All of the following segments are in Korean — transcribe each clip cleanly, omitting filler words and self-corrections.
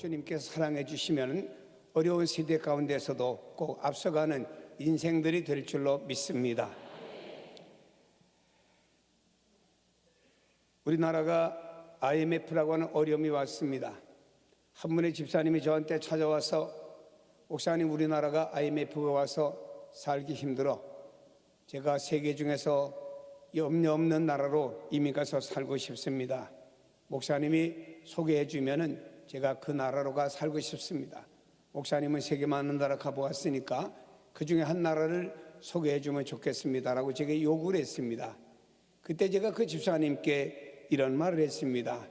주님께서 사랑해 주시면 어려운 시대 가운데서도 꼭 앞서가는 인생들이 될 줄로 믿습니다. 우리나라가 IMF라고 하는 어려움이 왔습니다. 한 분의 집사님이 저한테 찾아와서 목사님, 우리나라가 IMF가 와서 살기 힘들어. 제가 세계 중에서 염려 없는 나라로 이민 가서 살고 싶습니다. 목사님이 소개해 주면은 제가 그 나라로 가 살고 싶습니다. 목사님은 세계 많은 나라 가보았으니까 그 중에 한 나라를 소개해 주면 좋겠습니다라고 제게 요구를 했습니다. 그때 제가 그 집사님께 이런 말을 했습니다.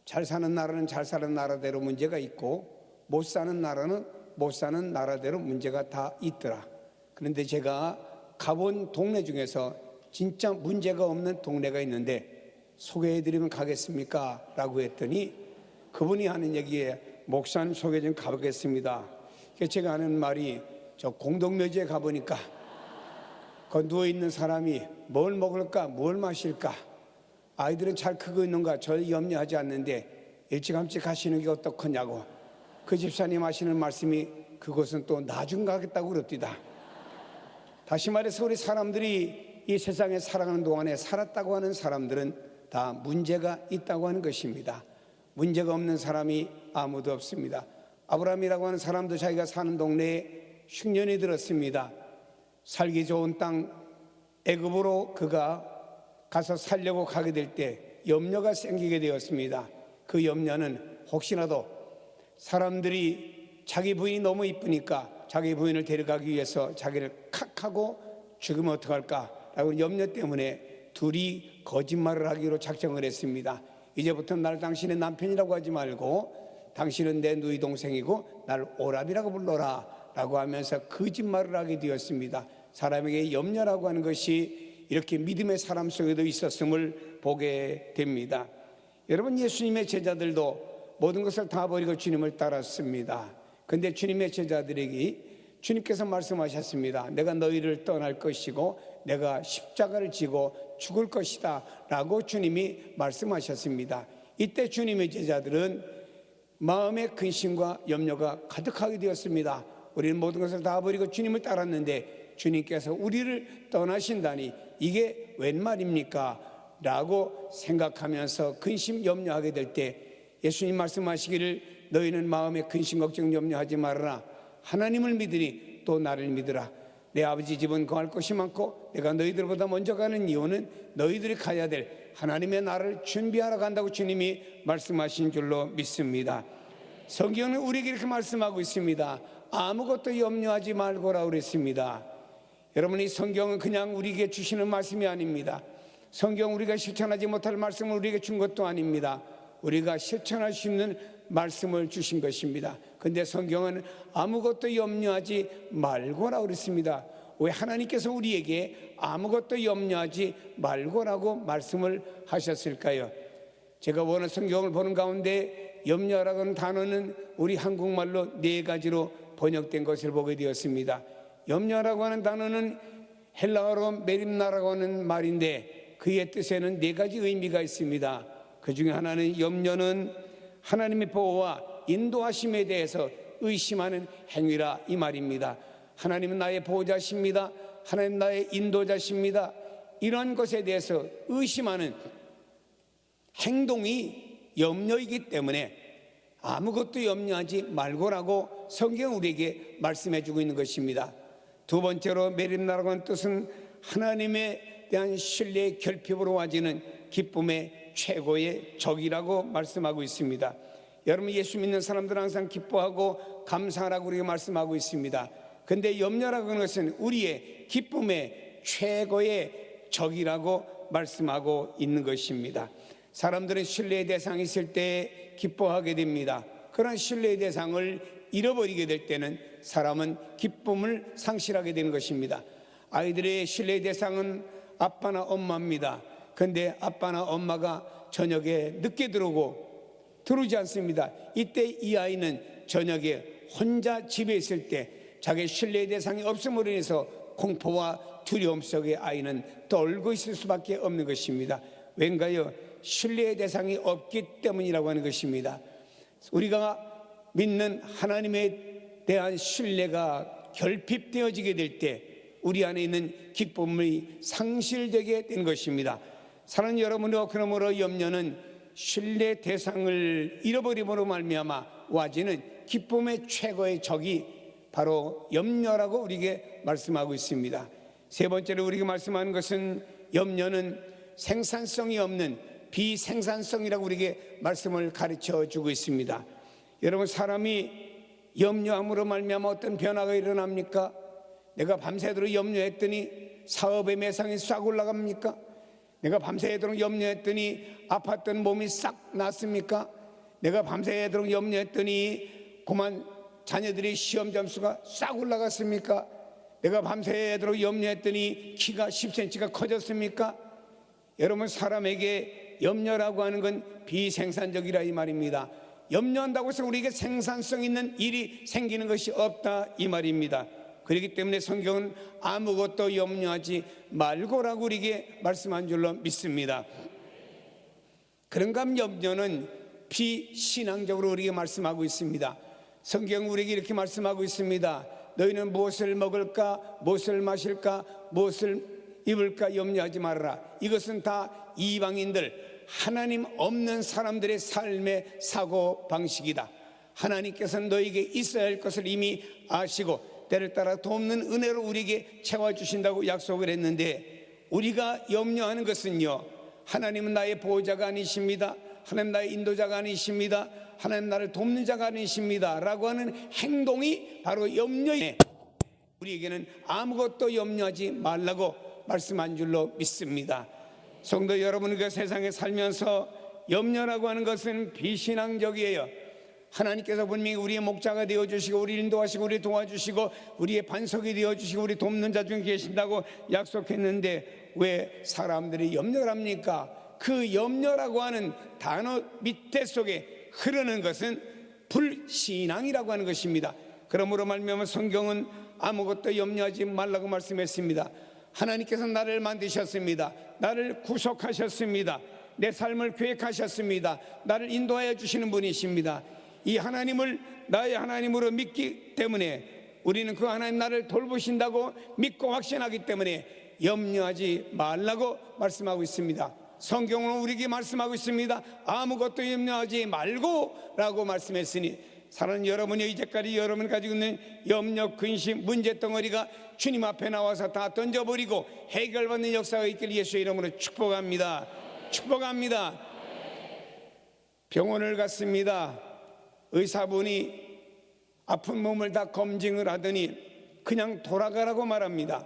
잘 사는 나라는 잘 사는 나라대로 문제가 있고 못 사는 나라는 못 사는 나라대로 문제가 다 있더라. 그런데 제가 가본 동네 중에서 진짜 문제가 없는 동네가 있는데 소개해드리면 가겠습니까? 라고 했더니 그분이 하는 얘기에 목사님 소개 좀 가보겠습니다. 제가 하는 말이 저 공동묘지에 가보니까 그 누워있는 사람이 뭘 먹을까 뭘 마실까 아이들은 잘 크고 있는가 절 염려하지 않는데 일찌감치 가시는 게 어떻겠냐고 그 집사님 하시는 말씀이 그것은 또 나중 가겠다고 그럽디다. 다시 말해서 우리 사람들이 이 세상에 살아가는 동안에 살았다고 하는 사람들은 다 문제가 있다고 하는 것입니다. 문제가 없는 사람이 아무도 없습니다. 아브라함이라고 하는 사람도 자기가 사는 동네에 흉년이 들었습니다. 살기 좋은 땅 애굽으로 그가 가서 살려고 가게 될 때 염려가 생기게 되었습니다. 그 염려는 혹시라도 사람들이 자기 부인이 너무 이쁘니까 자기 부인을 데려가기 위해서 자기를 칵하고 죽으면 어떡할까 라고 염려 때문에 둘이 거짓말을 하기로 작정을 했습니다. 이제부터 날 당신의 남편이라고 하지 말고 당신은 내 누이 동생이고 나를 오랍이라고 불러라 라고 하면서 거짓말을 하게 되었습니다. 사람에게 염려라고 하는 것이 이렇게 믿음의 사람 속에도 있었음을 보게 됩니다. 여러분, 예수님의 제자들도 모든 것을 다 버리고 주님을 따랐습니다. 그런데 주님의 제자들에게 주님께서 말씀하셨습니다. 내가 너희를 떠날 것이고 내가 십자가를 지고 죽을 것이다 라고 주님이 말씀하셨습니다. 이때 주님의 제자들은 마음의 근심과 염려가 가득하게 되었습니다. 우리는 모든 것을 다 버리고 주님을 따랐는데 주님께서 우리를 떠나신다니 이게 웬 말입니까? 라고 생각하면서 근심 염려하게 될 때 예수님 말씀하시기를 너희는 마음에 근심 걱정 염려하지 말아라. 하나님을 믿으니 또 나를 믿으라. 내 아버지 집은 거할 것이 많고 내가 너희들보다 먼저 가는 이유는 너희들이 가야 될 하나님의 나라를 준비하러 간다고 주님이 말씀하신 줄로 믿습니다. 성경은 우리에게 이렇게 말씀하고 있습니다. 아무것도 염려하지 말고라 그랬습니다. 여러분, 이 성경은 그냥 우리에게 주시는 말씀이 아닙니다. 성경 우리가 실천하지 못할 말씀을 우리에게 준 것도 아닙니다. 우리가 실천할 수 있는 말씀을 주신 것입니다. 그런데 성경은 아무것도 염려하지 말고라고 그랬습니다. 왜 하나님께서 우리에게 아무것도 염려하지 말고라고 말씀을 하셨을까요? 제가 원어 성경을 보는 가운데 염려라고 하는 단어는 우리 한국말로 4가지로 번역된 것을 보게 되었습니다. 염려라고 하는 단어는 헬라어로 메림나라고 하는 말인데 그의 뜻에는 4가지 의미가 있습니다. 그 중에 하나는 염려는 하나님의 보호와 인도하심에 대해서 의심하는 행위라 이 말입니다. 하나님은 나의 보호자십니다. 하나님 나의 인도자십니다. 이런 것에 대해서 의심하는 행동이 염려이기 때문에 아무것도 염려하지 말고라고 성경은 우리에게 말씀해 주고 있는 것입니다. 두 번째로 메림나라고 하는 뜻은 하나님에 대한 신뢰의 결핍으로 와지는 기쁨의 최고의 적이라고 말씀하고 있습니다. 여러분, 예수 믿는 사람들은 항상 기뻐하고 감사하라고 우리가 말씀하고 있습니다. 그런데 염려라고 하는 것은 우리의 기쁨의 최고의 적이라고 말씀하고 있는 것입니다. 사람들은 신뢰의 대상이 있을 때 기뻐하게 됩니다. 그런 신뢰의 대상을 잃어버리게 될 때는 사람은 기쁨을 상실하게 되는 것입니다. 아이들의 신뢰의 대상은 아빠나 엄마입니다. 그런데 아빠나 엄마가 저녁에 늦게 들어오지 않습니다. 이때 이 아이는 저녁에 혼자 집에 있을 때 자기 신뢰의 대상이 없음으로 인해서 공포와 두려움 속에 아이는 떨고 있을 수밖에 없는 것입니다. 왠가요? 신뢰의 대상이 없기 때문이라고 하는 것입니다. 우리가 믿는 하나님에 대한 신뢰가 결핍되어지게 될 때 우리 안에 있는 기쁨이 상실되게 된 것입니다. 사랑하는 여러분도 그러므로 염려는 신뢰 대상을 잃어버림으로 말미암아 와지는 기쁨의 최고의 적이 바로 염려라고 우리에게 말씀하고 있습니다. 세 번째로 우리에게 말씀하는 것은 염려는 생산성이 없는 비생산성이라고 우리에게 말씀을 가르쳐 주고 있습니다. 여러분, 사람이 염려함으로 말미암아 어떤 변화가 일어납니까? 내가 밤새도록 염려했더니 사업의 매상이 싹 올라갑니까? 내가 밤새도록 염려했더니 아팠던 몸이 싹 낫습니까? 내가 밤새도록 염려했더니 그만 자녀들이 시험 점수가 싹 올라갔습니까? 내가 밤새도록 염려했더니 키가 10cm가 커졌습니까? 여러분, 사람에게 염려라고 하는 건 비생산적이라 이 말입니다. 염려한다고 해서 우리에게 생산성 있는 일이 생기는 것이 없다 이 말입니다. 그렇기 때문에 성경은 아무것도 염려하지 말고라고 우리에게 말씀한 줄로 믿습니다. 그런가 하면 염려는 비신앙적으로 우리에게 말씀하고 있습니다. 성경은 우리에게 이렇게 말씀하고 있습니다. 너희는 무엇을 먹을까, 무엇을 마실까, 무엇을 입을까 염려하지 말아라. 이것은 다 이방인들, 하나님 없는 사람들의 삶의 사고 방식이다. 하나님께서는 너에게 있어야 할 것을 이미 아시고 때를 따라 돕는 은혜로 우리에게 채워주신다고 약속을 했는데, 우리가 염려하는 것은요, 하나님은 나의 보호자가 아니십니다, 하나님 나의 인도자가 아니십니다, 하나님 나를 돕는 자가 아니십니다 라고 하는 행동이 바로 염려에, 우리에게는 아무것도 염려하지 말라고 말씀한 줄로 믿습니다. 성도 여러분, 그 세상에 살면서 염려라고 하는 것은 비신앙적이에요. 하나님께서 분명히 우리의 목자가 되어주시고 우리를 인도하시고 우리 도와주시고 우리의 반석이 되어주시고 우리 돕는 자 중에 계신다고 약속했는데 왜 사람들이 염려를 합니까? 그 염려라고 하는 단어 밑에 속에 흐르는 것은 불신앙이라고 하는 것입니다. 그러므로 말미암아 성경은 아무것도 염려하지 말라고 말씀했습니다. 하나님께서 나를 만드셨습니다. 나를 구속하셨습니다. 내 삶을 계획하셨습니다. 나를 인도하여 주시는 분이십니다. 이 하나님을 나의 하나님으로 믿기 때문에 우리는 그 하나님 나를 돌보신다고 믿고 확신하기 때문에 염려하지 말라고 말씀하고 있습니다. 성경은 우리에게 말씀하고 있습니다. 아무것도 염려하지 말고 라고 말씀했으니, 사랑하는 여러분이 이제까지 여러분이 가지고 있는 염려, 근심, 문제덩어리가 주님 앞에 나와서 다 던져버리고 해결받는 역사가 있길 예수의 이름으로 축복합니다. 축복합니다. 병원을 갔습니다. 의사분이 아픈 몸을 다 검증을 하더니 그냥 돌아가라고 말합니다.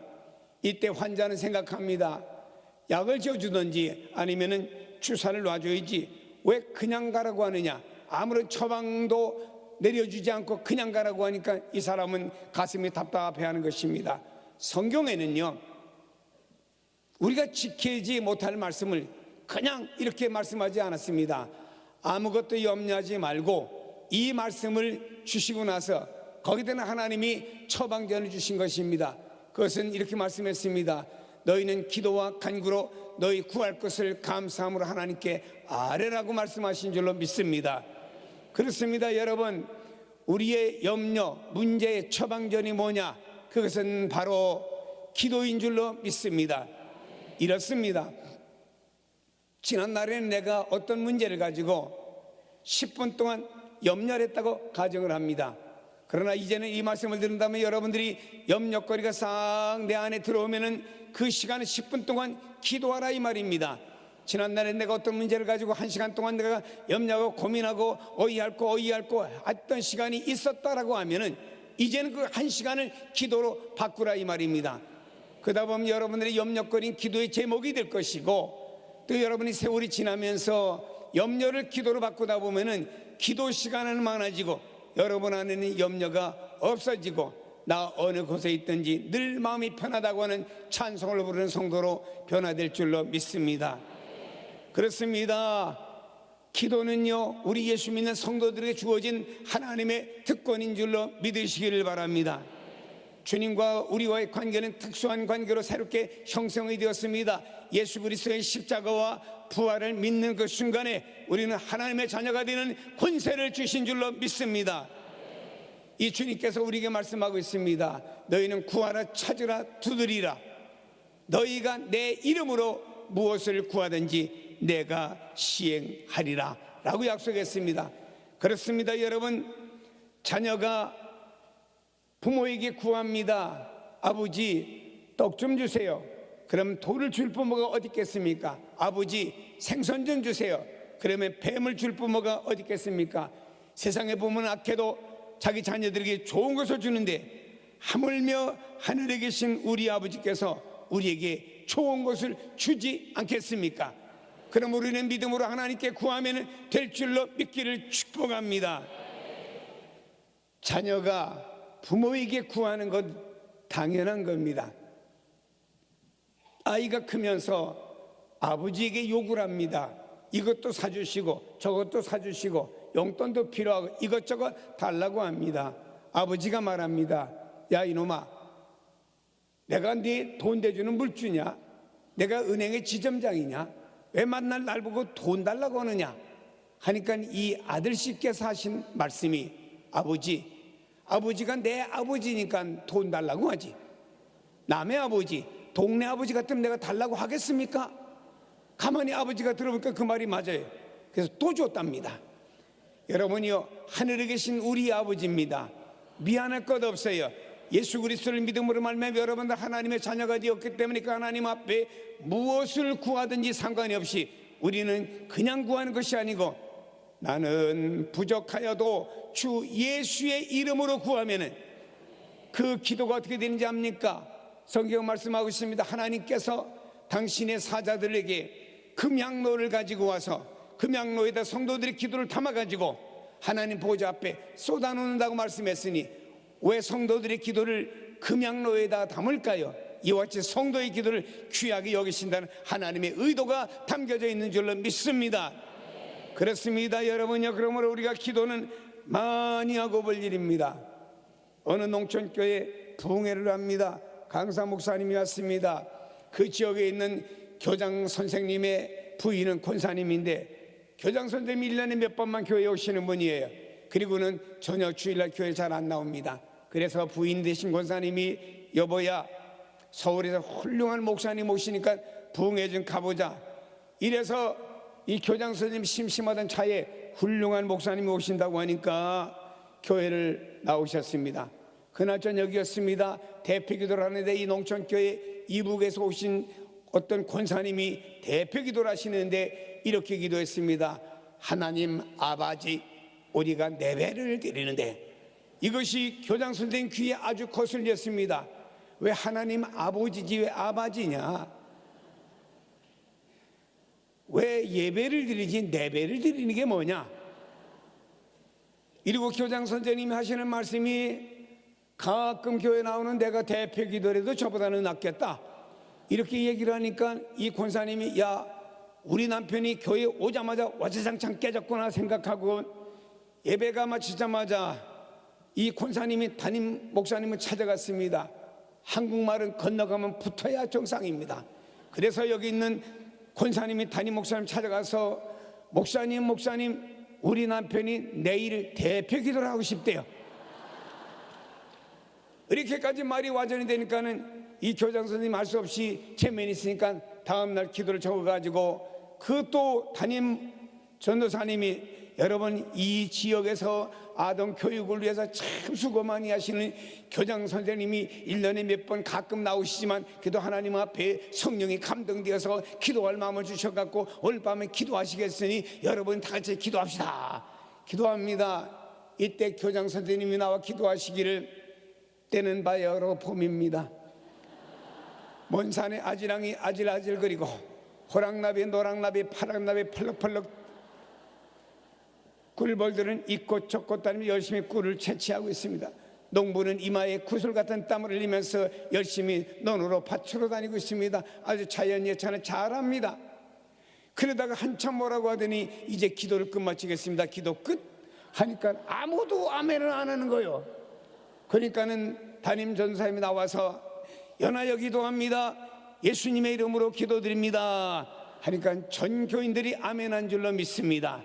이때 환자는 생각합니다. 약을 지어주든지 아니면은 주사를 놔줘야지 왜 그냥 가라고 하느냐. 아무런 처방도 내려주지 않고 그냥 가라고 하니까 이 사람은 가슴이 답답해하는 것입니다. 성경에는요, 우리가 지키지 못할 말씀을 그냥 이렇게 말씀하지 않았습니다. 아무것도 염려하지 말고 이 말씀을 주시고 나서 거기다는 하나님이 처방전을 주신 것입니다. 그것은 이렇게 말씀했습니다. 너희는 기도와 간구로 너희 구할 것을 감사함으로 하나님께 아뢰라고 말씀하신 줄로 믿습니다. 그렇습니다. 여러분, 우리의 염려, 문제의 처방전이 뭐냐? 그것은 바로 기도인 줄로 믿습니다. 이렇습니다. 지난날에는 내가 어떤 문제를 가지고 10분 동안 염려를 했다고 가정을 합니다. 그러나 이제는 이 말씀을 들은 다음에 여러분들이 염려거리가 싹 내 안에 들어오면은 그 시간은 10분 동안 기도하라 이 말입니다. 지난날에 내가 어떤 문제를 가지고 1시간 동안 내가 염려하고 고민하고 어이할 거 했던 시간이 있었다라고 하면은 이제는 그 1시간을 기도로 바꾸라 이 말입니다. 그러다 보면 여러분들의 염려거리는 기도의 제목이 될 것이고, 또 여러분이 세월이 지나면서 염려를 기도로 바꾸다 보면은 기도 시간은 많아지고 여러분 안에는 염려가 없어지고 나 어느 곳에 있든지 늘 마음이 편하다고 하는 찬송을 부르는 성도로 변화될 줄로 믿습니다. 그렇습니다. 기도는요, 우리 예수 믿는 성도들에게 주어진 하나님의 특권인 줄로 믿으시기를 바랍니다. 주님과 우리와의 관계는 특수한 관계로 새롭게 형성이 되었습니다. 예수 그리스도의 십자가와 부활을 믿는 그 순간에 우리는 하나님의 자녀가 되는 권세를 주신 줄로 믿습니다. 이 주님께서 우리에게 말씀하고 있습니다. 너희는 구하라, 찾으라, 두드리라. 너희가 내 이름으로 무엇을 구하든지 내가 시행하리라 라고 약속했습니다. 그렇습니다. 여러분, 자녀가 부모에게 구합니다. 아버지, 떡 좀 주세요. 그럼 돌을 줄 부모가 어디 있겠습니까? 아버지, 생선 좀 주세요. 그러면 뱀을 줄 부모가 어디 있겠습니까? 세상의 부모는 악해도 자기 자녀들에게 좋은 것을 주는데 하물며 하늘에 계신 우리 아버지께서 우리에게 좋은 것을 주지 않겠습니까? 그럼 우리는 믿음으로 하나님께 구하면 될 줄로 믿기를 축복합니다. 자녀가 부모에게 구하는 것 당연한 겁니다. 아이가 크면서 아버지에게 요구를 합니다. 이것도 사주시고 저것도 사주시고 용돈도 필요하고 이것저것 달라고 합니다. 아버지가 말합니다. 야 이놈아, 내가 네 돈 대주는 물주냐? 내가 은행의 지점장이냐? 왜 만날 날 보고 돈 달라고 하느냐? 하니까 이 아들씨께서 하신 말씀이 아버지가 내 아버지니까 돈 달라고 하지. 남의 아버지, 동네 아버지 같으면 내가 달라고 하겠습니까? 가만히 아버지가 들어보니까 그 말이 맞아요. 그래서 또 줬답니다. 여러분이요, 하늘에 계신 우리 아버지입니다. 미안할 것 없어요. 예수 그리스도를 믿음으로 말미암아 여러분들 하나님의 자녀가 되었기 때문에 그 하나님 앞에 무엇을 구하든지 상관이 없이 우리는 그냥 구하는 것이 아니고 나는 부족하여도 주 예수의 이름으로 구하면은 그 기도가 어떻게 되는지 압니까? 성경 말씀하고 있습니다. 하나님께서 당신의 사자들에게 금양로를 가지고 와서 금양로에다 성도들의 기도를 담아가지고 하나님 보좌 앞에 쏟아놓는다고 말씀했으니 왜 성도들의 기도를 금양로에다 담을까요? 이와 같이 성도의 기도를 귀하게 여기신다는 하나님의 의도가 담겨져 있는 줄로 믿습니다. 그렇습니다. 여러분요, 그러므로 우리가 기도는 많이 하고 볼 일입니다. 어느 농촌교회 부흥회를 합니다. 강사 목사님이 왔습니다. 그 지역에 있는 교장 선생님의 부인은 권사님인데 교장 선생님이 1년에 몇 번만 교회에 오시는 분이에요. 그리고는 전혀 주일날 교회 잘 안 나옵니다. 그래서 부인 되신 권사님이 여보야, 서울에서 훌륭한 목사님 오시니까 부흥회 좀 가보자. 이래서 이 교장 선생님 심심하던 차에 훌륭한 목사님이 오신다고 하니까 교회를 나오셨습니다. 그날 저녁이었습니다. 대표기도를 하는데 이 농촌교회 이북에서 오신 어떤 권사님이 대표기도를 하시는데 이렇게 기도했습니다. 하나님 아버지, 우리가 예배를 드리는데, 이것이 교장 선생님 귀에 아주 거슬렸습니다. 왜 하나님 아버지지 왜 아버지냐? 왜 예배를 드리지 예배를 드리는 게 뭐냐? 이러고 교장 선생님이 하시는 말씀이 가끔 교회 나오는 내가 대표 기도라도 저보다는 낫겠다, 이렇게 얘기를 하니까 이 권사님이 야, 우리 남편이 교회 오자마자 와장창 깨졌구나 생각하고 예배가 마치자마자 이 권사님이 담임 목사님을 찾아갔습니다. 한국말은 건너가면 붙어야 정상입니다. 그래서 여기 있는 권사님이 담임 목사님 찾아가서 목사님 우리 남편이 내일 대표 기도를 하고 싶대요. 이렇게까지 말이 와전이 되니까는 이 교장 선생님 알 수 없이 체면이 있으니까 다음날 기도를 적어가지고 그 또 담임 전도사님이 여러분 이 지역에서 아동 교육을 위해서 참 수고 많이 하시는 교장 선생님이 1년에 몇 번 가끔 나오시지만 그래도 하나님 앞에 성령이 감동되어서 기도할 마음을 주셔갖고 오늘 밤에 기도하시겠으니 여러분 다 같이 기도합시다. 기도합니다. 이때 교장 선생님이 나와 기도하시기를 때는 바야흐로 봄입니다. 먼 산에 아지랑이 아질아질거리고 호랑나비 노랑나비 파랑나비 펄럭펄럭 꿀벌들은 이꽃 저꽃 다니며 열심히 꿀을 채취하고 있습니다. 농부는 이마에 구슬 같은 땀을 흘리면서 열심히 논으로 밭으로 다니고 있습니다. 아주 자연 예찬을 잘합니다. 그러다가 한참 뭐라고 하더니 이제 기도를 끝마치겠습니다. 기도 끝 하니까 아무도 아멘을 안 하는 거예요. 그러니까는 담임 전사님이 나와서 연하여 기도합니다. 예수님의 이름으로 기도드립니다. 하니까 전 교인들이 아멘한 줄로 믿습니다.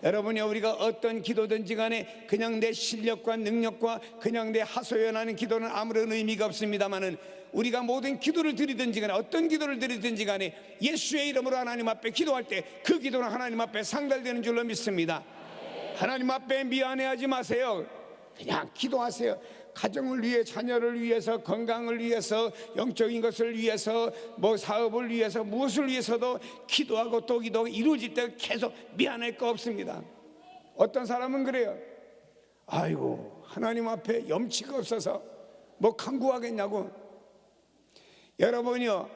여러분이 우리가 어떤 기도든지 간에 그냥 내 실력과 능력과 그냥 내 하소연하는 기도는 아무런 의미가 없습니다마는 우리가 모든 기도를 드리든지 간에 어떤 기도를 드리든지 간에 예수의 이름으로 하나님 앞에 기도할 때 그 기도는 하나님 앞에 상달되는 줄로 믿습니다. 하나님 앞에 미안해하지 마세요. 그냥 기도하세요. 가정을 위해, 자녀를 위해서, 건강을 위해서, 영적인 것을 위해서, 뭐 사업을 위해서, 무엇을 위해서도 기도하고 또 기도하고 이루어질 때 계속 미안할 거 없습니다. 어떤 사람은 그래요. 아이고 하나님 앞에 염치가 없어서 뭐 간구하겠냐고. 여러분이요,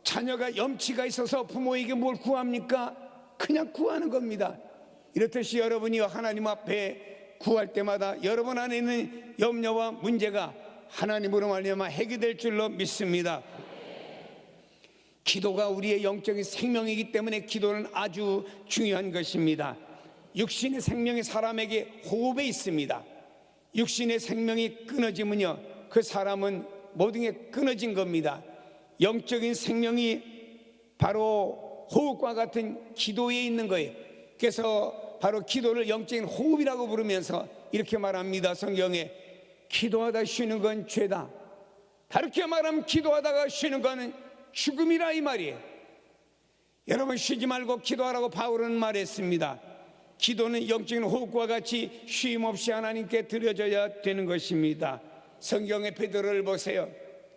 자녀가 염치가 있어서 부모에게 뭘 구합니까? 그냥 구하는 겁니다. 이렇듯이 여러분이 하나님 앞에 구할 때마다 여러분 안에 있는 염려와 문제가 하나님으로 말미암아 해결될 줄로 믿습니다. 기도가 우리의 영적인 생명이기 때문에 기도는 아주 중요한 것입니다. 육신의 생명이 사람에게 호흡에 있습니다. 육신의 생명이 끊어지면요, 그 사람은 모든 게 끊어진 겁니다. 영적인 생명이 바로 호흡과 같은 기도에 있는 거예요. 그래서 바로 기도를 영적인 호흡이라고 부르면서 이렇게 말합니다. 성경에 기도하다 쉬는 건 죄다. 다르게 말하면 기도하다가 쉬는 건 죽음이라 이 말이에요. 여러분 쉬지 말고 기도하라고 바울은 말했습니다. 기도는 영적인 호흡과 같이 쉼 없이 하나님께 드려져야 되는 것입니다. 성경의 베드로를 보세요.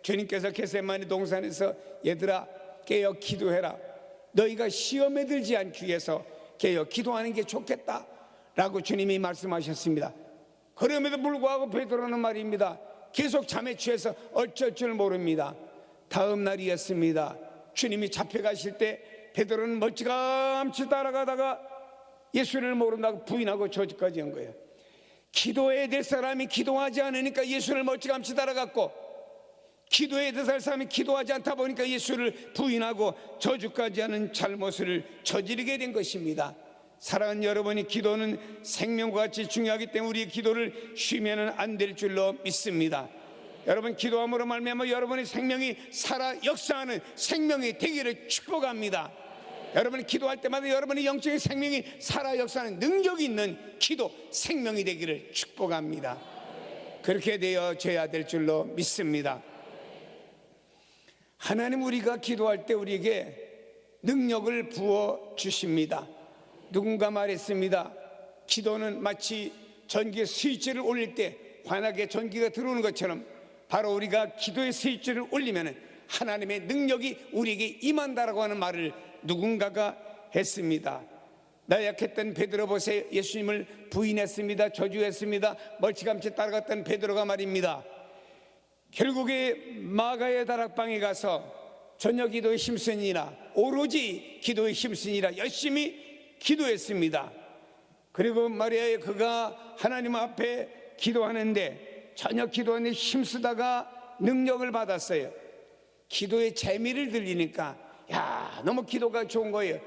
주님께서 겟세마네 동산에서 얘들아 깨어 기도해라. 너희가 시험에 들지 않기 위해서 깨어 기도하는 게 좋겠다 라고 주님이 말씀하셨습니다. 그럼에도 불구하고 베드로는 말입니다, 계속 잠에 취해서 어쩔 줄 모릅니다. 다음 날이었습니다. 주님이 잡혀가실 때 베드로는 멀찌감치 따라가다가 예수를 모른다고 부인하고 저주까지 한 거예요. 기도해야 될 사람이 기도하지 않으니까 예수를 멀찌감치 따라갔고, 기도해야 될 사람이 기도하지 않다 보니까 예수를 부인하고 저주까지 하는 잘못을 저지르게 된 것입니다. 사랑하는 여러분이, 기도는 생명과 같이 중요하기 때문에 우리의 기도를 쉬면 안 될 줄로 믿습니다. 여러분 기도함으로 말미암아 여러분의 생명이 살아 역사하는 생명이 되기를 축복합니다. 여러분이 기도할 때마다 여러분의 영적인 생명이 살아 역사하는 능력이 있는 기도 생명이 되기를 축복합니다. 그렇게 되어져야 될 줄로 믿습니다. 하나님 우리가 기도할 때 우리에게 능력을 부어 주십니다. 누군가 말했습니다. 기도는 마치 전기 스위치를 올릴 때 환하게 전기가 들어오는 것처럼 바로 우리가 기도의 스위치를 올리면 하나님의 능력이 우리에게 임한다라고 하는 말을 누군가가 했습니다. 나약했던 베드로 보세요. 예수님을 부인했습니다. 저주했습니다. 멀찌감치 따라갔던 베드로가 말입니다, 결국에 마가의 다락방에 가서 저녁 기도에 힘쓰니라, 오로지 기도에 힘쓰니라 열심히 기도했습니다. 그리고 말이에요, 그가 하나님 앞에 기도하는데 저녁 기도하는데 힘쓰다가 능력을 받았어요. 기도의 재미를 들리니까 야, 너무 기도가 좋은 거예요.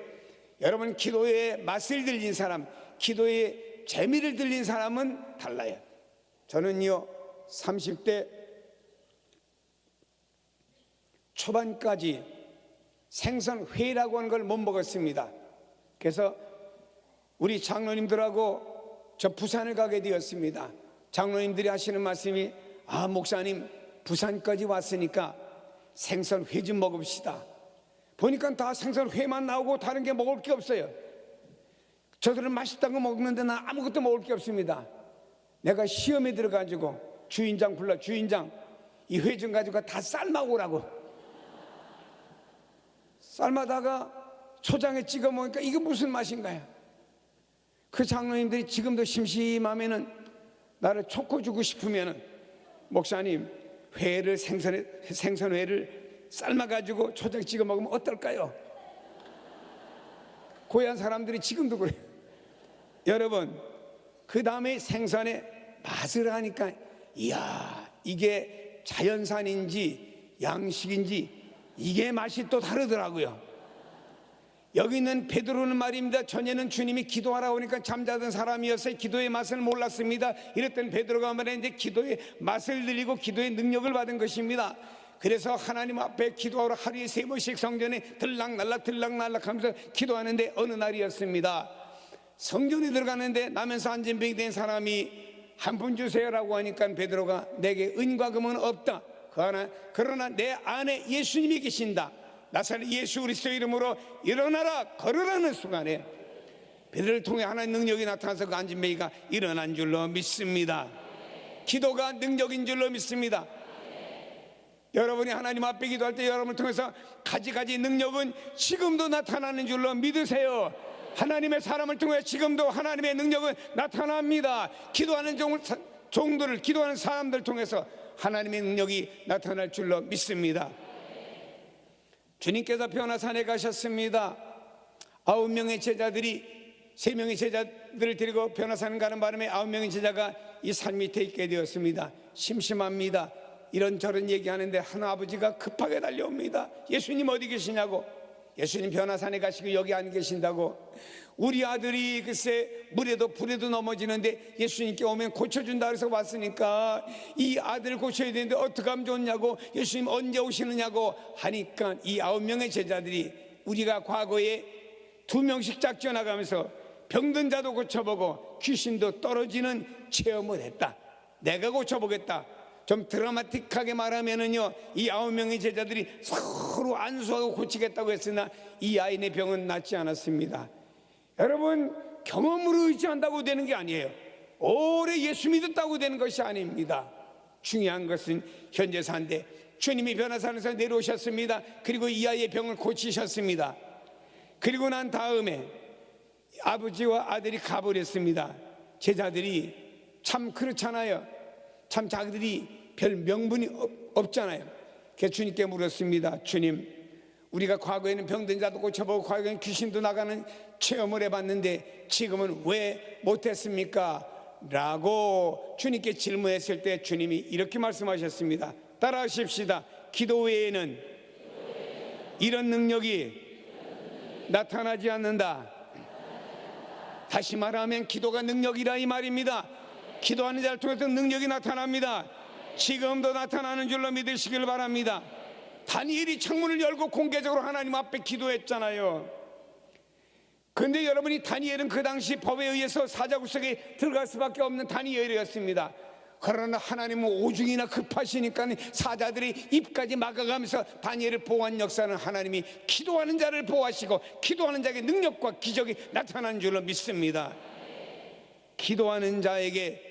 여러분 기도의 맛을 들린 사람, 기도의 재미를 들린 사람은 달라요. 저는요 30대 초반까지 생선회라고 하는 걸 못 먹었습니다. 그래서 우리 장로님들하고 저 부산을 가게 되었습니다. 장로님들이 하시는 말씀이, 아 목사님 부산까지 왔으니까 생선회 좀 먹읍시다. 보니까 다 생선회만 나오고 다른 게 먹을 게 없어요. 저들은 맛있다는 거 먹는데 나 아무것도 먹을 게 없습니다. 내가 시험에 들어가지고 주인장 불러, 주인장 이 회 좀 가지고 다 삶아오라고. 삶아다가 초장에 찍어 먹으니까 이게 무슨 맛인가요? 그 장로님들이 지금도 심심하면은 나를 촉구주고 싶으면은, 목사님 회를 생선회를 삶아가지고 초장 찍어 먹으면 어떨까요? 고향 사람들이 지금도 그래요. 여러분 그 다음에 생선의 맛을 하니까 이야, 이게 자연산인지 양식인지 이게 맛이 또 다르더라고요. 여기 있는 베드로는 말입니다, 전에는 주님이 기도하라고 하니까 잠자던 사람이었어요. 기도의 맛을 몰랐습니다. 이랬던 베드로가 말했는데 기도의 맛을 들리고 기도의 능력을 받은 것입니다. 그래서 하나님 앞에 기도하러 하루에 3번씩 성전에 들락날락 하면서 기도하는데 어느 날이었습니다. 성전에 들어가는데 나면서 안진병이 된 사람이 한 푼 주세요라고 하니까 베드로가 내게 은과 금은 없다. 그러나 내 안에 예수님이 계신다. 나사렛 예수 그리스도 이름으로 일어나라 걸으라는 순간에 베드로를 통해 하나님의 능력이 나타나서 그 안진뱅이가 일어난 줄로 믿습니다. 기도가 능력인 줄로 믿습니다. 여러분이 하나님 앞에 기도할 때 여러분을 통해서 가지가지 능력은 지금도 나타나는 줄로 믿으세요. 하나님의 사람을 통해 지금도 하나님의 능력은 나타납니다. 기도하는 종들을, 기도하는 사람들을 통해서 하나님의 능력이 나타날 줄로 믿습니다. 주님께서 변화산에 가셨습니다. 9명의 제자들이 3명의 제자들을 데리고 변화산 가는 바람에 9명의 제자가 이 산 밑에 있게 되었습니다. 심심합니다. 이런저런 얘기하는데 하나 아버지가 급하게 달려옵니다. 예수님 어디 계시냐고. 예수님 변화산에 가시고 여기 안 계신다고. 우리 아들이 글쎄 물에도 불에도 넘어지는데 예수님께 오면 고쳐준다 그래서 왔으니까 이 아들을 고쳐야 되는데 어떻게 하면 좋냐고. 예수님 언제 오시느냐고 하니까 이 9명의 제자들이 우리가 과거에 2명씩 짝지어 나가면서 병든 자도 고쳐보고 귀신도 떨어지는 체험을 했다. 내가 고쳐보겠다. 좀 드라마틱하게 말하면은요, 이 9명의 제자들이 서로 안수하고 고치겠다고 했으나 이 아인의 병은 낫지 않았습니다. 여러분, 경험으로 의지한다고 되는 게 아니에요. 오래 예수 믿었다고 되는 것이 아닙니다. 중요한 것은 현재사인데 주님이 변화산에서 내려오셨습니다. 그리고 이 아이의 병을 고치셨습니다. 그리고 난 다음에 아버지와 아들이 가버렸습니다. 제자들이 참 그렇잖아요. 참 자기들이 별 명분이 없잖아요. 그래서 주님께 물었습니다. 주님, 우리가 과거에는 병든 자도 고쳐보고 과거에는 귀신도 나가는 체험을 해봤는데 지금은 왜 못했습니까? 라고 주님께 질문했을 때 주님이 이렇게 말씀하셨습니다. 따라하십시다. 기도 외에는 이런 능력이 나타나지 않는다. 다시 말하면 기도가 능력이라 이 말입니다. 기도하는 자를 통해서 능력이 나타납니다. 지금도 나타나는 줄로 믿으시길 바랍니다. 다니엘이 창문을 열고 공개적으로 하나님 앞에 기도했잖아요. 그런데 여러분이 다니엘은 그 당시 법에 의해서 사자굴속에 들어갈 수밖에 없는 다니엘이었습니다. 그러나 하나님은 오중이나 급하시니까 사자들이 입까지 막아가면서 다니엘을 보호한 역사는 하나님이 기도하는 자를 보호하시고 기도하는 자에게 능력과 기적이 나타나는 줄로 믿습니다. 기도하는 자에게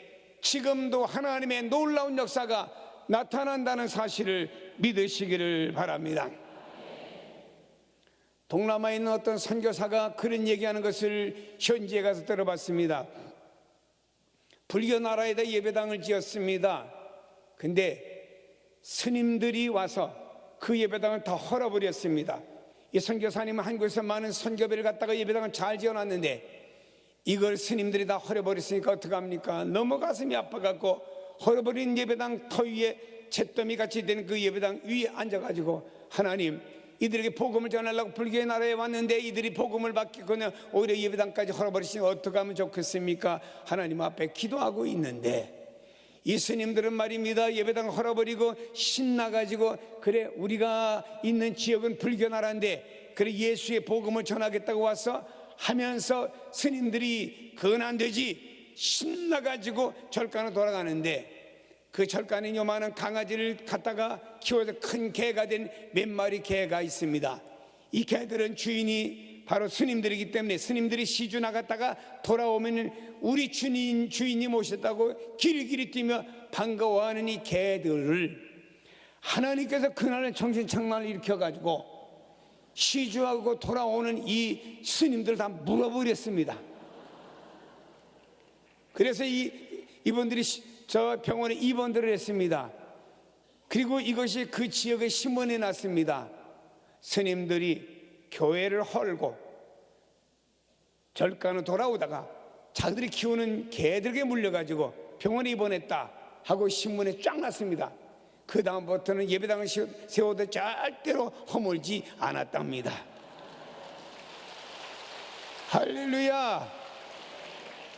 지금도 하나님의 놀라운 역사가 나타난다는 사실을 믿으시기를 바랍니다. 동남아에 있는 어떤 선교사가 그런 얘기하는 것을 현지에 가서 들어봤습니다. 불교 나라에다 예배당을 지었습니다. 근데 스님들이 와서 그 예배당을 다 헐어버렸습니다. 이 선교사님은 한국에서 많은 선교배를 갖다가 예배당을 잘 지어놨는데 이걸 스님들이 다 헐어버렸으니까 어떡합니까? 너무 가슴이 아파갖고 헐어버린 예배당 터 위에 잿더미 같이 된 그 예배당 위에 앉아가지고 하나님, 이들에게 복음을 전하려고 불교의 나라에 왔는데 이들이 복음을 받기거나 오히려 예배당까지 헐어버리시니 어떻게 하면 좋겠습니까? 하나님 앞에 기도하고 있는데 이 스님들은 말입니다, 예배당 헐어버리고 신나가지고 그래 우리가 있는 지역은 불교 나라인데 그래 예수의 복음을 전하겠다고 와서 하면서 스님들이 그건 안 되지 신나가지고 절간으로 돌아가는데 그 절간에 요만한 강아지를 갖다가 키워서 큰 개가 된 몇 마리 개가 있습니다. 이 개들은 주인이 바로 스님들이기 때문에 스님들이 시주 나갔다가 돌아오면 우리 주인이 오셨다고 길길이 뛰며 반가워하는 이 개들을 하나님께서 그날은 정신창만을 일으켜가지고 시주하고 돌아오는 이 스님들 다 물어버렸습니다. 그래서 이분들이 저 병원에 입원들을 했습니다. 그리고 이것이 그 지역의 신문에 났습니다. 스님들이 교회를 헐고 절간으로 돌아오다가 자기들이 키우는 개들에게 물려가지고 병원에 입원했다 하고 신문에 쫙 났습니다. 그 다음부터는 예배당을 세워도 절대로 허물지 않았답니다. 할렐루야.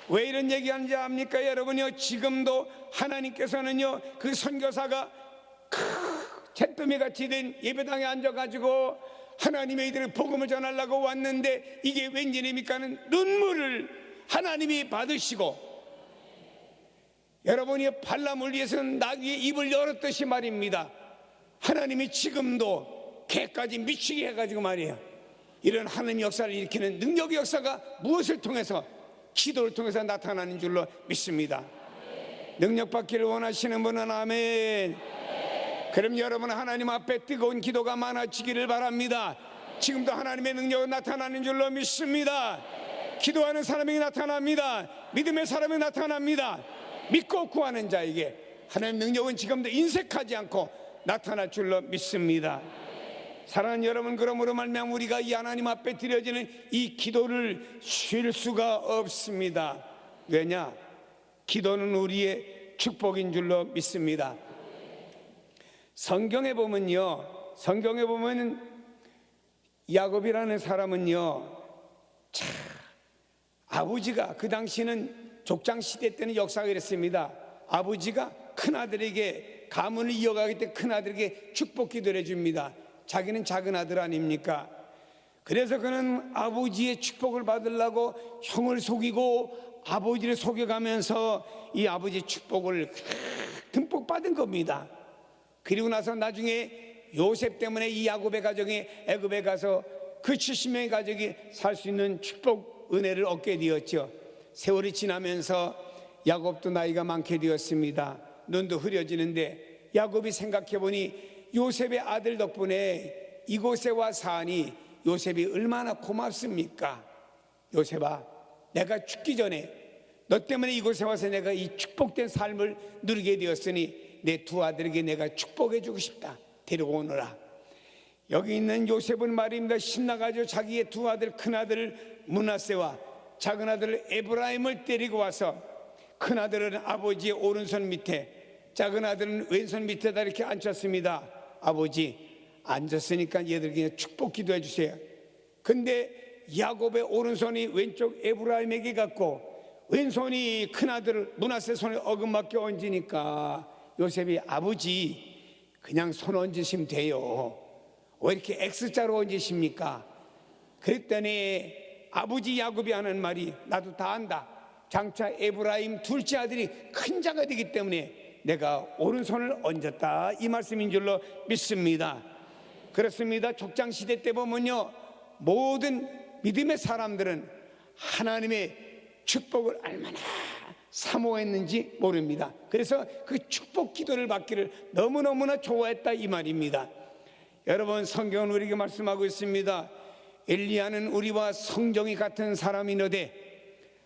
왜 이런 얘기하는지 압니까 여러분요? 지금도 하나님께서는요 그 선교사가 잿더미같이 된 예배당에 앉아가지고 하나님의 이들의 복음을 전하려고 왔는데 이게 웬일입니까 하는 눈물을 하나님이 받으시고, 여러분이 발람을 위해서는 나귀의 입을 열었듯이 말입니다. 하나님이 지금도 개까지 미치게 해가지고 말이에요, 이런 하나님 역사를 일으키는 능력의 역사가 무엇을 통해서? 기도를 통해서 나타나는 줄로 믿습니다. 능력 받기를 원하시는 분은 아멘. 그럼 여러분, 하나님 앞에 뜨거운 기도가 많아지기를 바랍니다. 지금도 하나님의 능력은 나타나는 줄로 믿습니다. 기도하는 사람이 나타납니다. 믿음의 사람이 나타납니다. 믿고 구하는 자에게 하나님의 능력은 지금도 인색하지 않고 나타날 줄로 믿습니다. 사랑하는 여러분, 그러므로 말미암아 우리가 이 하나님 앞에 드려지는 이 기도를 쉴 수가 없습니다. 왜냐? 기도는 우리의 축복인 줄로 믿습니다. 성경에 보면요, 성경에 보면 야곱이라는 사람은요, 참 아버지가, 그 당시는 족장 시대 때는 역사가 이랬습니다. 아버지가 큰아들에게 가문을 이어가기 때문에 큰아들에게 축복 기도를 해줍니다. 자기는 작은 아들 아닙니까? 그래서 그는 아버지의 축복을 받으려고 형을 속이고 아버지를 속여가면서 이 아버지의 축복을 듬뿍 받은 겁니다. 그리고 나서 나중에 요셉 때문에 이 야곱의 가정이 애굽에 가서 그 70명의 가족이 살 수 있는 축복 은혜를 얻게 되었죠. 세월이 지나면서 야곱도 나이가 많게 되었습니다. 눈도 흐려지는데 야곱이 생각해보니 요셉의 아들 덕분에 이곳에 와 사니 요셉이 얼마나 고맙습니까? 요셉아, 내가 죽기 전에 너 때문에 이곳에 와서 내가 이 축복된 삶을 누리게 되었으니 내 두 아들에게 내가 축복해 주고 싶다. 데리고 오너라. 여기 있는 요셉은 말입니다, 신나가지고 자기의 두 아들, 큰아들 므낫세와 작은 아들 에브라임을 데리고 와서 큰아들은 아버지의 오른손 밑에, 작은 아들은 왼손 밑에다 이렇게 앉혔습니다. 아버지, 앉았으니까 얘들에게 축복 기도해 주세요. 근데 야곱의 오른손이 왼쪽 에브라임에게 갔고 왼손이 큰아들 므낫세 손에 어긋맞게 얹으니까 요셉이, 아버지 그냥 손 얹으시면 돼요. 왜 이렇게 X자로 얹으십니까? 그랬더니 아버지 야곱이 하는 말이, 나도 다 안다. 장차 에브라임 둘째 아들이 큰 자가 되기 때문에 내가 오른손을 얹었다, 이 말씀인 줄로 믿습니다. 그렇습니다. 족장시대 때 보면요, 모든 믿음의 사람들은 하나님의 축복을 얼마나 사모했는지 모릅니다. 그래서 그 축복 기도를 받기를 너무너무나 좋아했다, 이 말입니다. 여러분, 성경은 우리에게 말씀하고 있습니다. 엘리야는 우리와 성정이 같은 사람이너되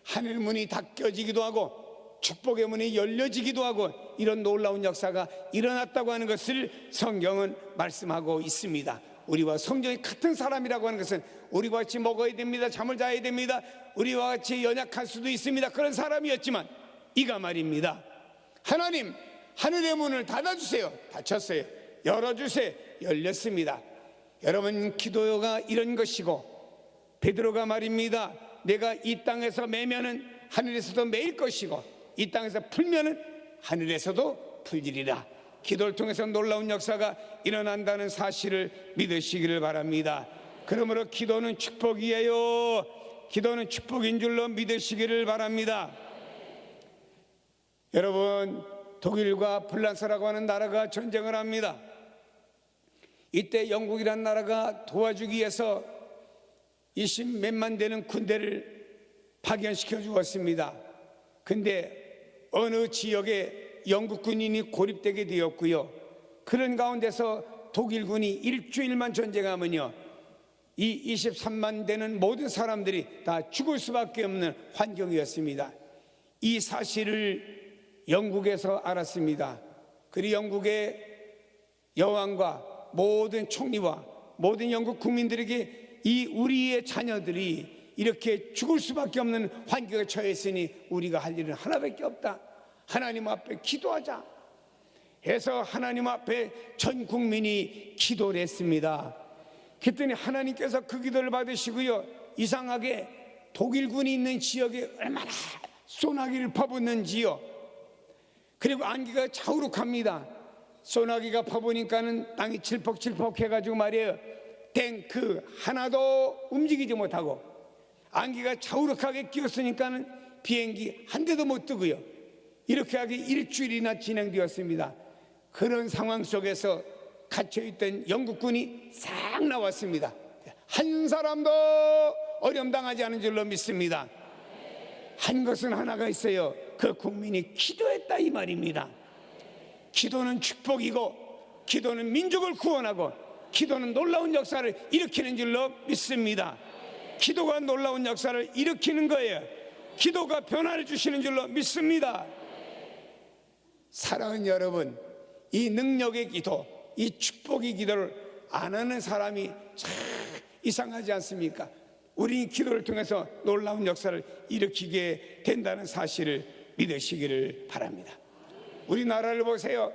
하늘 문이 닫혀지기도 하고 축복의 문이 열려지기도 하고 이런 놀라운 역사가 일어났다고 하는 것을 성경은 말씀하고 있습니다. 우리와 성정이 같은 사람이라고 하는 것은 우리와 같이 먹어야 됩니다. 잠을 자야 됩니다. 우리와 같이 연약할 수도 있습니다. 그런 사람이었지만 이가 말입니다, 하나님, 하늘의 문을 닫아주세요. 닫혔어요. 열어주세요. 열렸습니다. 여러분, 기도가 이런 것이고, 베드로가 말입니다, 내가 이 땅에서 매면은 하늘에서도 매일 것이고 이 땅에서 풀면은 하늘에서도 풀리리라. 기도를 통해서 놀라운 역사가 일어난다는 사실을 믿으시기를 바랍니다. 그러므로 기도는 축복이에요. 기도는 축복인 줄로 믿으시기를 바랍니다. 여러분, 독일과 프랑스라고 하는 나라가 전쟁을 합니다. 이때 영국이라는 나라가 도와주기 위해서 20몇만 되는 군대를 파견시켜 주었습니다. 근데 어느 지역에 영국 군인이 고립되게 되었고요, 그런 가운데서 독일군이 일주일만 전쟁하면요, 이 23만 되는 모든 사람들이 다 죽을 수밖에 없는 환경이었습니다. 이 사실을 영국에서 알았습니다. 그리고 영국의 여왕과 모든 총리와 모든 영국 국민들에게 이 우리의 자녀들이 이렇게 죽을 수밖에 없는 환경에 처했으니 우리가 할 일은 하나밖에 없다. 하나님 앞에 기도하자 해서 하나님 앞에 전 국민이 기도를 했습니다. 그랬더니 하나님께서 그 기도를 받으시고요, 이상하게 독일군이 있는 지역에 얼마나 소나기를 퍼붓는지요. 그리고 안개가 자우룩합니다. 소나기가 퍼부니까는 땅이 칠퍽칠퍽 해가지고 말이에요, 탱크 하나도 움직이지 못하고 안개가 자우룩하게 끼었으니까는 비행기 한 대도 못 뜨고요. 이렇게 하게 일주일이나 진행되었습니다. 그런 상황 속에서 갇혀있던 영국군이 싹 나왔습니다. 한 사람도 어려움당하지 않은 줄로 믿습니다. 한 것은 하나가 있어요. 그 국민이 기도했다 이 말입니다. 기도는 축복이고, 기도는 민족을 구원하고, 기도는 놀라운 역사를 일으키는 줄로 믿습니다. 기도가 놀라운 역사를 일으키는 거예요. 기도가 변화를 주시는 줄로 믿습니다. 사랑하는 여러분, 이 능력의 기도, 이 축복의 기도를 안 하는 사람이 참 이상하지 않습니까? 우리 기도를 통해서 놀라운 역사를 일으키게 된다는 사실을 믿으시기를 바랍니다. 우리나라를 보세요.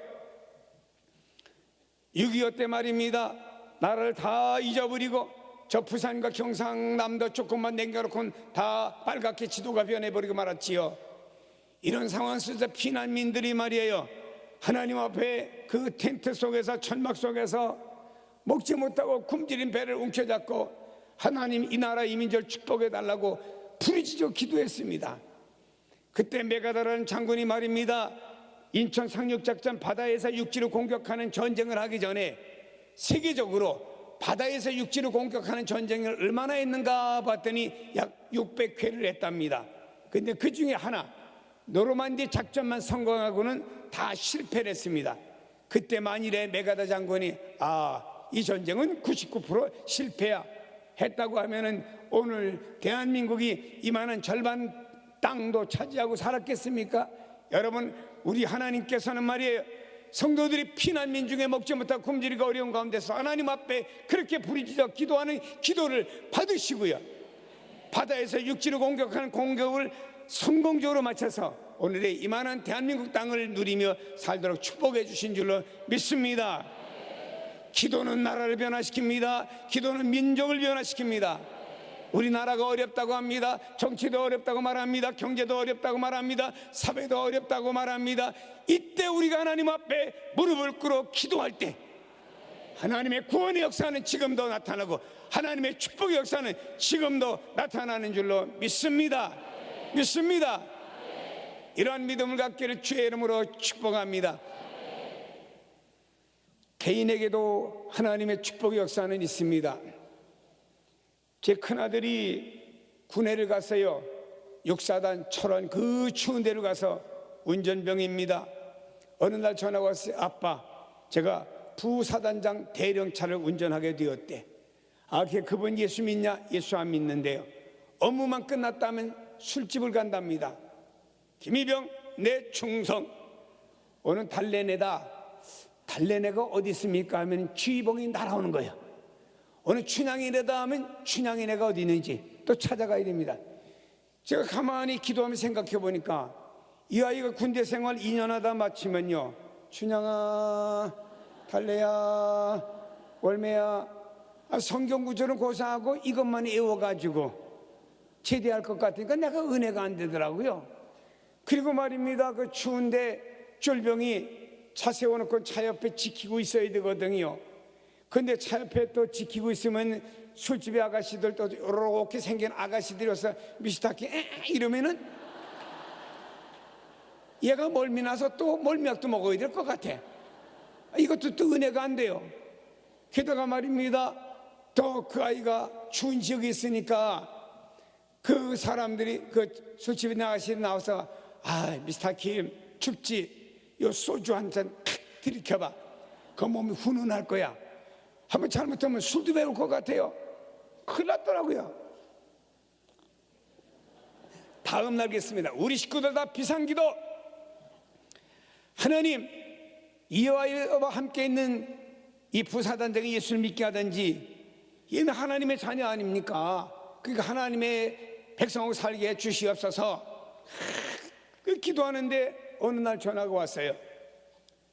6.25 때 말입니다. 나라를 다 잊어버리고 저 부산과 경상남도 조금만 남겨놓고는 다 빨갛게 지도가 변해버리고 말았지요. 이런 상황 속에서 피난민들이 말이에요, 하나님 앞에 그 텐트 속에서, 천막 속에서 먹지 못하고 굶주린 배를 움켜잡고 하나님 이 나라 이 민족을 축복해달라고 부르짖어 기도했습니다. 그때 메가다라는 장군이 말입니다, 인천 상륙작전 바다에서 육지로 공격하는 전쟁을 하기 전에 세계적으로 바다에서 육지로 공격하는 전쟁을 얼마나 했는가 봤더니 약 600회를 했답니다. 근데 그 중에 하나, 노르만디 작전만 성공하고는 다 실패를 했습니다. 그때 만일에 메가다 장군이 이 전쟁은 99% 실패야 했다고 하면은 오늘 대한민국이 이만한 절반 땅도 차지하고 살았겠습니까? 여러분, 우리 하나님께서는 말이에요, 성도들이 피난민 중에 먹지 못하고 굶주리고 어려운 가운데서 하나님 앞에 그렇게 부르짖어 기도하는 기도를 받으시고요, 바다에서 육지로 공격하는 공격을 성공적으로 마쳐서 오늘의 이만한 대한민국 땅을 누리며 살도록 축복해 주신 줄로 믿습니다. 기도는 나라를 변화시킵니다. 기도는 민족을 변화시킵니다. 우리나라가 어렵다고 합니다. 정치도 어렵다고 말합니다. 경제도 어렵다고 말합니다. 사회도 어렵다고 말합니다. 이때 우리가 하나님 앞에 무릎을 꿇어 기도할 때 하나님의 구원의 역사는 지금도 나타나고 하나님의 축복의 역사는 지금도 나타나는 줄로 믿습니다. 믿습니다. 이러한 믿음을 갖기를 주의 이름으로 축복합니다. 개인에게도 하나님의 축복의 역사는 있습니다. 제 큰아들이 군에를 갔어요. 육사단 철원 그 추운 데를 가서 운전병입니다. 어느 날 전화가 왔어요. 아빠, 제가 부사단장 대령차를 운전하게 되었대. 그분 예수 믿냐? 예수 안 믿는데요. 업무만 끝났다면 술집을 간답니다. 김이병 내 충성. 오늘 달래내다. 달래내가 어디 있습니까? 하면 주의봉이 날아오는 거예요. 어느 춘향이네다 하면 춘향이네가 어디 있는지 또 찾아가야 됩니다. 제가 가만히 기도하면서 생각해 보니까 이 아이가 군대 생활 2년 하다 마치면요, 춘향아, 달래야, 월매야, 성경 구절은 고사하고 이것만 외워가지고 제대할 것 같으니까 내가 은혜가 안 되더라고요. 그리고 말입니다, 그 추운데 쫄병이 차 세워놓고 차 옆에 지키고 있어야 되거든요. 근데 차 옆에 또 지키고 있으면 술집의 아가씨들 또 이렇게 생긴 아가씨들이 와서 미스타키 이러면은 얘가 멀미 나서 또 멀미약도 먹어야 될 것 같아. 이것도 또 은혜가 안 돼요. 게다가 말입니다, 또 그 아이가 추운 지역에 있으니까 그 사람들이 그 술집의 아가씨 나와서 미스타키 춥지? 요 소주 한 잔 들이켜봐. 그 몸이 훈훈할 거야. 한번 잘못하면 술도 배울 것 같아요. 큰일 났더라고요. 다음 날겠습니다. 우리 식구들 다 비상기도. 하나님, 이 아이와 함께 있는 이 부사단장이 예수를 믿게 하든지, 얘는 하나님의 자녀 아닙니까? 그러니까 하나님의 백성하고 살게 해 주시옵소서. 기도하는데 어느 날 전화가 왔어요.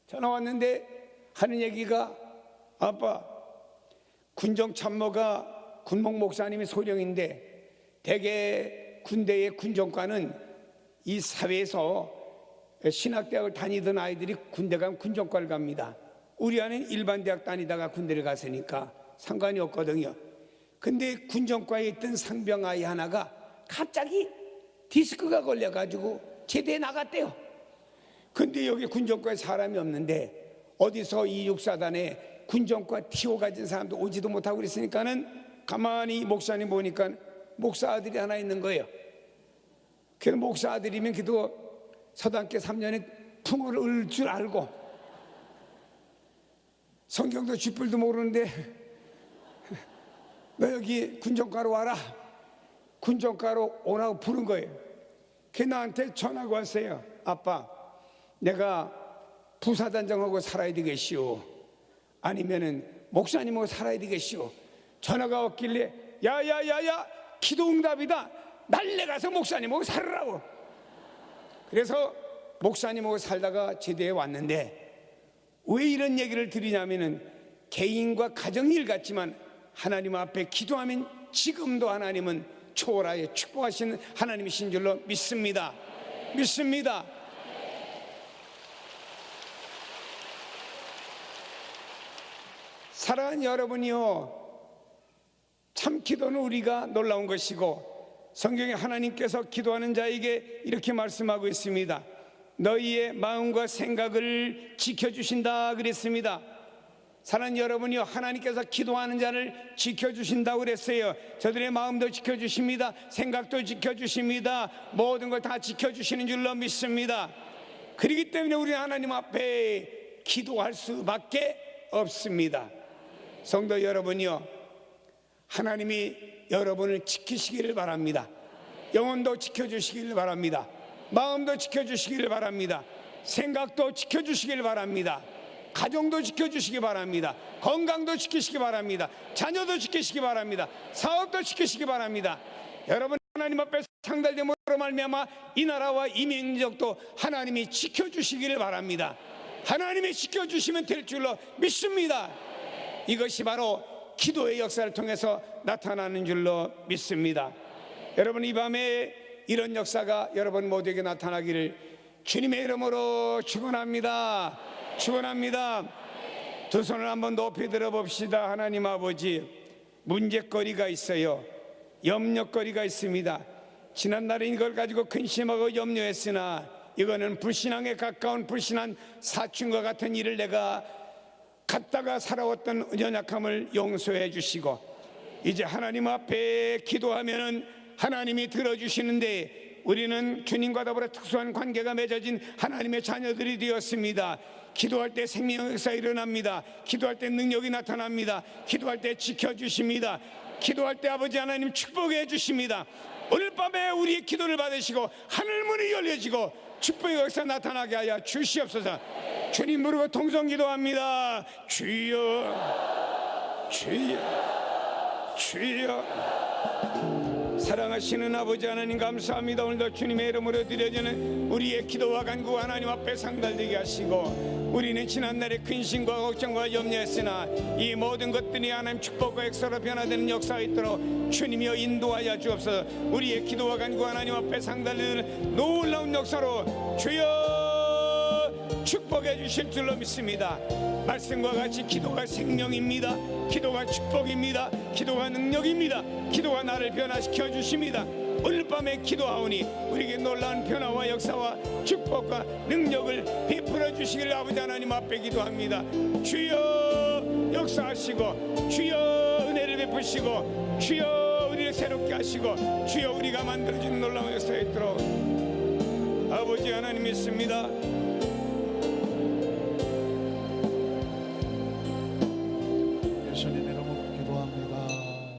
전화 왔는데 하는 얘기가, 아빠, 군정 참모가 군목 목사님이 소령인데 대개 군대의 군정과는 이 사회에서 신학대학을 다니던 아이들이 군대 가면 군정과를 갑니다. 우리 아는 일반 대학 다니다가 군대를 갔으니까 상관이 없거든요. 근데 군정과에 있던 상병 아이 하나가 갑자기 디스크가 걸려가지고 제대에 나갔대요. 근데 여기 군정과에 사람이 없는데 어디서 이 육사단에 군정과 티오 가진 사람도 오지도 못하고 그랬으니까는 가만히 목사님 보니까 목사 아들이 하나 있는 거예요. 그래서 목사 아들이면 그래도 서당계 3년에 풍어를 을 줄 알고 성경도 쥐뿔도 모르는데 너 여기 군정과로 와라. 군정과로 오라고 부른 거예요. 걔 나한테 전화가 왔어요. 아빠, 내가 부사단장하고 살아야 되겠시오, 아니면은 목사님하고 살아야 되겠시오. 전화가 왔길래 야야야야, 기도응답이다. 날래 가서 목사님하고 살으라고. 그래서 목사님하고 살다가 제대에 왔는데, 왜 이런 얘기를 드리냐면은 개인과 가정일 같지만 하나님 앞에 기도하면 지금도 하나님은 초월하여 축복하시는 하나님이신 줄로 믿습니다. 믿습니다. 사랑하는 여러분이요, 참 기도는 우리가 놀라운 것이고, 성경에 하나님께서 기도하는 자에게 이렇게 말씀하고 있습니다. 너희의 마음과 생각을 지켜주신다 그랬습니다. 사랑하는 여러분이요, 하나님께서 기도하는 자를 지켜주신다고 그랬어요. 저들의 마음도 지켜주십니다. 생각도 지켜주십니다. 모든 걸 다 지켜주시는 줄로 믿습니다. 그렇기 때문에 우리는 하나님 앞에 기도할 수밖에 없습니다. 성도 여러분이요, 하나님이 여러분을 지키시기를 바랍니다. 영혼도 지켜주시기를 바랍니다. 마음도 지켜주시기를 바랍니다. 생각도 지켜주시기를 바랍니다. 가정도 지켜주시기 바랍니다. 건강도 지키시기 바랍니다. 자녀도 지키시기 바랍니다. 사업도 지키시기 바랍니다. 여러분, 하나님 앞에 상달됨으로 말미암아 이 나라와 이 민족도 하나님이 지켜주시기를 바랍니다. 하나님이 지켜주시면 될 줄로 믿습니다. 이것이 바로 기도의 역사를 통해서 나타나는 줄로 믿습니다. 여러분, 이 밤에 이런 역사가 여러분 모두에게 나타나기를 주님의 이름으로 축원합니다. 축원합니다. 두 손을 한번 높이 들어봅시다. 하나님 아버지, 문제거리가 있어요. 염려거리가 있습니다. 지난날에 이걸 가지고 근심하고 염려했으나 이거는 불신앙에 가까운 불신한 사춘과 같은 일을 내가 갖다가 살아왔던 연약함을 용서해 주시고, 이제 하나님 앞에 기도하면은 하나님이 들어주시는데, 우리는 주님과 더불어 특수한 관계가 맺어진 하나님의 자녀들이 되었습니다. 기도할 때 생명의 역사 일어납니다. 기도할 때 능력이 나타납니다. 기도할 때 지켜주십니다. 기도할 때 아버지 하나님 축복해 주십니다. 오늘 밤에 우리의 기도를 받으시고 하늘문이 열려지고 축복의 역사 나타나게 하여 주시옵소서. 주님 부르고 통성 기도합니다. 주여, 주여, 주여. 사랑하시는 아버지 하나님, 감사합니다. 오늘도 주님의 이름으로 드려지는 우리의 기도와 간구 하나님 앞에 상달되게 하시고, 우리는 지난날의 근심과 걱정과 염려했으나 이 모든 것들이 하나님 축복과 역사로 변화되는 역사가 있도록 주님이여 인도하여 주옵소서. 우리의 기도와 간구 하나님 앞에 상달되는 놀라운 역사로 주여 축복해 주실 줄로 믿습니다. 말씀과 같이 기도가 생명입니다. 기도가 축복입니다. 기도가 능력입니다. 기도가 나를 변화시켜 주십니다. 오늘 밤에 기도하오니 우리에게 놀라운 변화와 역사와 축복과 능력을 베풀어 주시기를 아버지 하나님 앞에 기도합니다. 주여 역사하시고, 주여 은혜를 베푸시고, 주여 우리를 새롭게 하시고, 주여 우리가 만들어진 놀라운 역사가 있도록 아버지 하나님 믿습니다. 예수님의